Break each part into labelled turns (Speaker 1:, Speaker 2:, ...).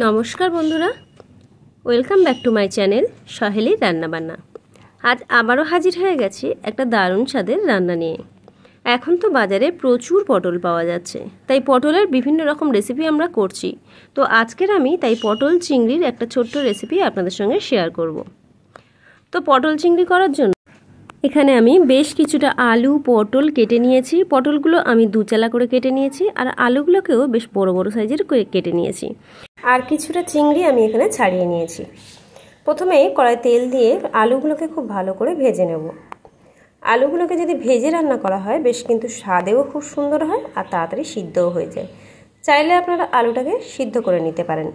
Speaker 1: নমস্কার বন্ধুরা, welcome back to my channel সহেলি রান্নাবান্না। আজ আবারও হাজির হয়ে গেছি একটা দারুণ স্বাদের রান্না নিয়ে। এখন তো বাজারে প্রচুর পটল পাওয়া যাচ্ছে, তাই পটলের বিভিন্ন রকম রেসিপি আমরা করছি। তো আজকের আমি তাই পটল চিংড়ির একটা ছোট্ট রেসিপি আপনাদের সঙ্গে শেয়ার করব। তো পটল চিংড়ি করার জন্য এখানে আমি বেশ কিছুটা আলু পটল কেটে নিয়েছি। পটলগুলো আমি দুচালা করে কেটে নিয়েছি, আর আলুগুলোকেও বেশ বড় বড় সাইজের করে কেটে নিয়েছি। আর কিছুটা চিংড়ি আমি এখানে ছাড়িয়ে নিয়েছি। প্রথমেই কড়াই তেল দিয়ে আলুগুলোকে খুব ভালো করে ভেজে নেব। আলুগুলোকে যদি ভেজে রান্না করা হয় বেশ কিন্তু স্বাদেও খুব সুন্দর হয় আর তাড়াতাড়ি সিদ্ধও হয়ে যায়। চাইলে আপনারা আলুটাকে সিদ্ধ করে নিতে পারেন।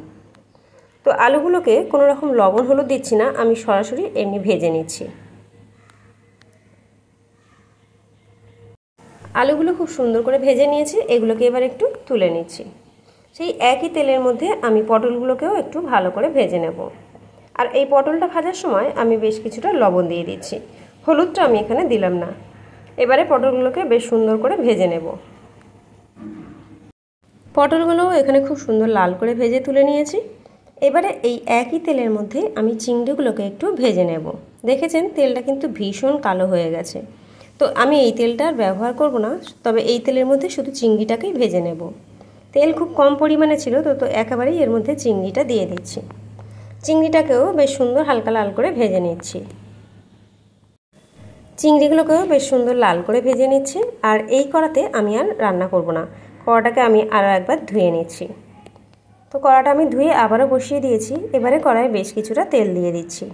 Speaker 1: তো আলুগুলোকে কোনো রকম লবণ হলুদ দিচ্ছি না, আমি সরাসরি এমনি ভেজে নিচ্ছি। আলুগুলো খুব সুন্দর করে ভেজে নিয়েছি, এগুলোকে এবার একটু তুলে নিচ্ছি। সেই একই তেলের মধ্যে আমি পটলগুলোকেও একটু ভালো করে ভেজে নেব। আর এই পটলটা ভাজার সময় আমি বেশ কিছুটা লবণ দিয়ে দিচ্ছি, হলুদটা আমি এখানে দিলাম না। এবারে পটলগুলোকে বেশ সুন্দর করে ভেজে নেব। পটলগুলো এখানে খুব সুন্দর লাল করে ভেজে তুলে নিয়েছি। এবারে এই একই তেলের মধ্যে আমি চিংড়িগুলোকে একটু ভেজে নেব। দেখেছেন তেলটা কিন্তু ভীষণ কালো হয়ে গেছে। তো আমি এই তেলটা আর ব্যবহার করব না, তবে এই তেলের মধ্যে শুধু চিংড়িটাকেই ভেজে নেব। তেল খুব কম পরিমাণে ছিল, তো একেবারেই এর মধ্যে চিংড়িটা দিয়ে দিচ্ছি। চিংড়িটাকেও বেশ সুন্দর হালকা লাল করে ভেজে নিচ্ছি। চিংড়িগুলোকেও বেশ সুন্দর লাল করে ভেজে নিচ্ছি। আর এই কড়াতে আমি আর রান্না করব না, কড়াটাকে আমি আরও একবার ধুয়ে নিচ্ছি। তো কড়াটা আমি ধুয়ে আবারও বসিয়ে দিয়েছি। এবারে কড়াইয়ে বেশ কিছুটা তেল দিয়ে দিচ্ছি।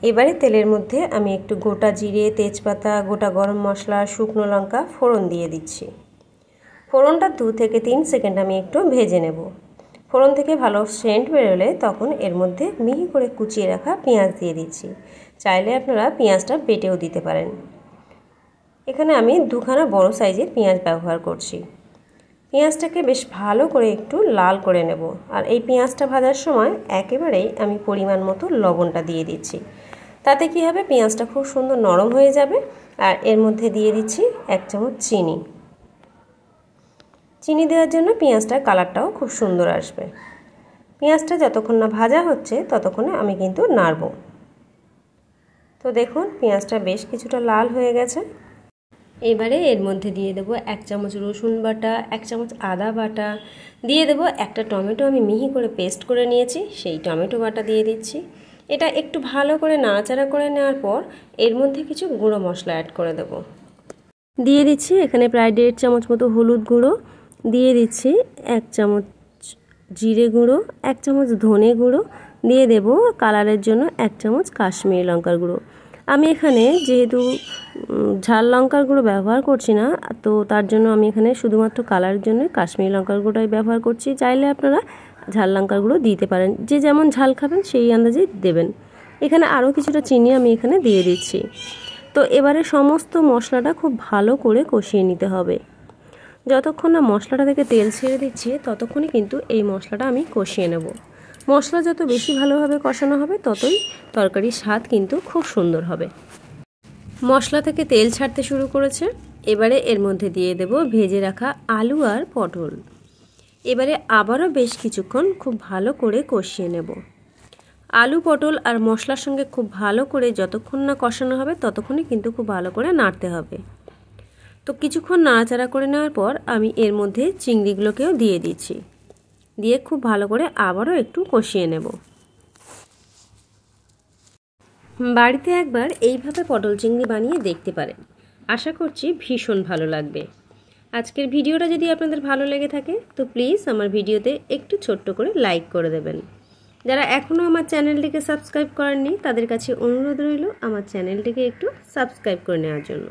Speaker 1: এবারে তেলের মধ্যে আমি একটু গোটা জিরে, তেজপাতা, গোটা গরম মশলা, শুকনো লঙ্কা ফোড়ন দিয়ে দিচ্ছি। ফোড়নটা 2 থেকে 3 সেকেন্ড আমি একটু ভেজে নেব। ফোড়ন থেকে ভালো সেন্ট বেরোলে তখন এর মধ্যে মিহি করে কুচিয়ে রাখা পেঁয়াজ দিয়ে দিচ্ছি। চাইলে আপনারা পেঁয়াজটা বেটেও দিতে পারেন। এখানে আমি 2খানা বড় সাইজের পেঁয়াজ ব্যবহার করছি। পেঁয়াজটাকে বেশ ভালো করে একটু লাল করে নেব। আর এই পেঁয়াজটা ভাজার সময় একেবারেই আমি পরিমাণ মতো লবণটা দিয়ে দিচ্ছি। তাতে কি হবে, পেঁয়াজটা খুব সুন্দর নরম হয়ে যাবে। আর এর মধ্যে দিয়ে দিচ্ছি 1 চামচ চিনি। চিনি দেওয়ার জন্য পেঁয়াজটার কালারটাও খুব সুন্দর আসবে। পেঁয়াজটা যতক্ষণ না ভাজা হচ্ছে ততক্ষণে আমি কিন্তু নাড়ব। তো দেখুন পেঁয়াজটা বেশ কিছুটা লাল হয়ে গেছে। এবারে এর মধ্যে দিয়ে দেবো 1 চামচ রসুন বাটা, 1 চামচ আদা বাটা, দিয়ে দেবো একটা টমেটো আমি মিহি করে পেস্ট করে নিয়েছি, সেই টমেটো বাটা দিয়ে দিচ্ছি। এটা একটু ভালো করে নাড়াচাড়া করে নেওয়ার পর এর মধ্যে কিছু গুঁড়ো মশলা অ্যাড করে দেবো। দিয়ে দিচ্ছি এখানে প্রায় 1.5 চামচ মতো হলুদ গুঁড়ো, দিয়ে দিচ্ছি 1 চামচ জিরে গুঁড়ো, 1 চামচ ধনে গুঁড়ো, দিয়ে দেব কালারের জন্য 1 চামচ কাশ্মীরি লঙ্কার গুঁড়ো। আমি এখানে যেহেতু ঝাল লঙ্কার গুঁড়ো ব্যবহার করছি না, তো তার জন্য আমি এখানে শুধুমাত্র কালারের জন্য কাশ্মীরি লঙ্কার গুঁড়োই ব্যবহার করছি। চাইলে আপনারা ঝাল লঙ্কার গুঁড়ো দিতে পারেন, যে যেমন ঝাল খাবেন সেই আন্দাজে দেবেন। এখানে আরও কিছুটা চিনি আমি এখানে দিয়ে দিচ্ছি। তো এবারে সমস্ত মশলাটা খুব ভালো করে কষিয়ে নিতে হবে। যতক্ষণ না মশলাটা থেকে তেল ছেড়ে দিচ্ছে ততক্ষণই কিন্তু এই মশলাটা আমি কষিয়ে নেব। মশলা যত বেশি ভালোভাবে কষানো হবে ততই তরকারির স্বাদ কিন্তু খুব সুন্দর হবে। মশলা থেকে তেল ছাড়তে শুরু করেছে। এবারে এর মধ্যে দিয়ে দেব ভেজে রাখা আলু আর পটল। এবারে আবারও বেশ কিছুক্ষণ খুব ভালো করে কষিয়ে নেব। আলু পটল আর মশলার সঙ্গে খুব ভালো করে যতক্ষণ না কষানো হবে ততক্ষণই কিন্তু খুব ভালো করে নাড়তে হবে। তো কিছুক্ষণ নাড়াচাড়া করে নেওয়ার পর আমি এর মধ্যে চিংড়িগুলোকেও দিয়ে দিচ্ছি, দিয়ে খুব ভালো করে আবারও একটু কষিয়ে নেব। বাড়িতে একবার এইভাবে পটল চিংড়ি বানিয়ে দেখতে পারেন, আশা করছি ভীষণ ভালো লাগবে। আজকের ভিডিওটা যদি আপনাদের ভালো লেগে থাকে তো প্লিজ আমার ভিডিওতে একটু ছোট্ট করে লাইক করে দেবেন। যারা এখনও আমার চ্যানেলটিকে সাবস্ক্রাইব করেননি তাদের কাছে অনুরোধ রইল আমার চ্যানেলটিকে একটু সাবস্ক্রাইব করে নেওয়ার জন্য।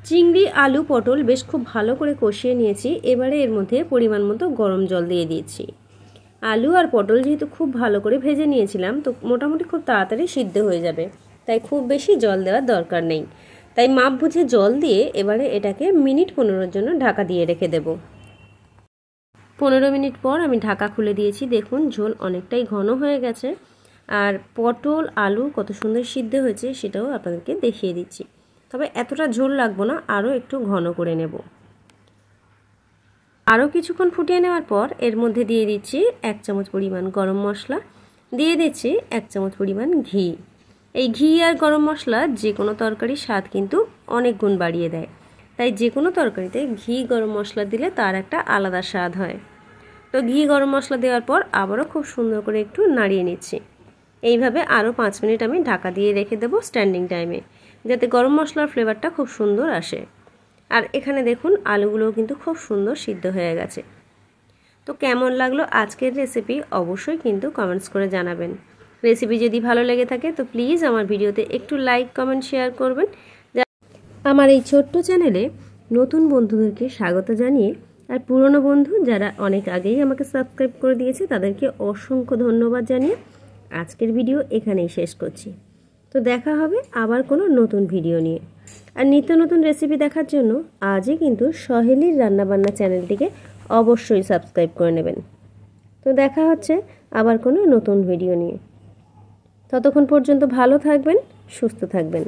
Speaker 1: চিংড়ি আলু পটল বেশ খুব ভালো করে কষিয়ে নিয়েছি। এবারে এর মধ্যে পরিমাণ মতো গরম জল দিয়ে দিয়েছি। আলু আর পটল যেহেতু খুব ভালো করে ভেজে নিয়েছিলাম, তো মোটামুটি খুব তাড়াতাড়ি সিদ্ধ হয়ে যাবে, তাই খুব বেশি জল দেওয়ার দরকার নেই। তাই মাপ বুঝে জল দিয়ে এবারে এটাকে মিনিট 15-এর জন্য ঢাকা দিয়ে রেখে দেব। 15 মিনিট পর আমি ঢাকা খুলে দিয়েছি। দেখুন ঝোল অনেকটাই ঘন হয়ে গেছে, আর পটল আলু কত সুন্দর সিদ্ধ হয়েছে সেটাও আপনাদেরকে দেখিয়ে দিচ্ছি। তবে এতটা ঝোল লাগবে না, আরও একটু ঘন করে নেব। আরও কিছুক্ষণ ফুটিয়ে নেওয়ার পর এর মধ্যে দিয়ে দিচ্ছি 1 চামচ পরিমাণ গরম মশলা, দিয়ে দিচ্ছি 1 চামচ পরিমাণ ঘি। এই ঘি আর গরম মশলা যে কোনো তরকারির স্বাদ কিন্তু অনেক গুণ বাড়িয়ে দেয়, তাই যে কোনো তরকারিতে ঘি গরম মশলা দিলে তার একটা আলাদা স্বাদ হয়। তো ঘি গরম মশলা দেওয়ার পর আবারও খুব সুন্দর করে একটু নাড়িয়ে নিচ্ছি। এইভাবে আরও 5 মিনিট আমি ঢাকা দিয়ে রেখে দেবো স্ট্যান্ডিং টাইমে, যাতে গরম মশলার ফ্লেভারটা খুব সুন্দর আসে। আর এখানে দেখুন আলুগুলোও কিন্তু খুব সুন্দর সিদ্ধ হয়ে গেছে। তো কেমন লাগলো আজকের রেসিপি অবশ্যই কিন্তু কমেন্টস করে জানাবেন। রেসিপি যদি ভালো লেগে থাকে তো প্লিজ আমার ভিডিওতে একটু লাইক কমেন্ট শেয়ার করবেন। আমার এই ছোট্ট চ্যানেলে নতুন বন্ধুদেরকে স্বাগত জানিয়ে আর পুরনো বন্ধু যারা অনেক আগেই আমাকে সাবস্ক্রাইব করে দিয়েছে তাদেরকে অসংখ্য ধন্যবাদ জানিয়ে আজকের ভিডিও এখানেই শেষ করছি। তো দেখা হবে আবার কোনো নতুন ভিডিও নিয়ে। আর নিত্য নতুন রেসিপি দেখার জন্য আজই কিন্তু সহেলির রান্নাবান্না চ্যানেলটিকে অবশ্যই সাবস্ক্রাইব করে নেবেন। তো দেখা হচ্ছে আবার কোনো নতুন ভিডিও নিয়ে। ততক্ষণ পর্যন্ত ভালো থাকবেন, সুস্থ থাকবেন।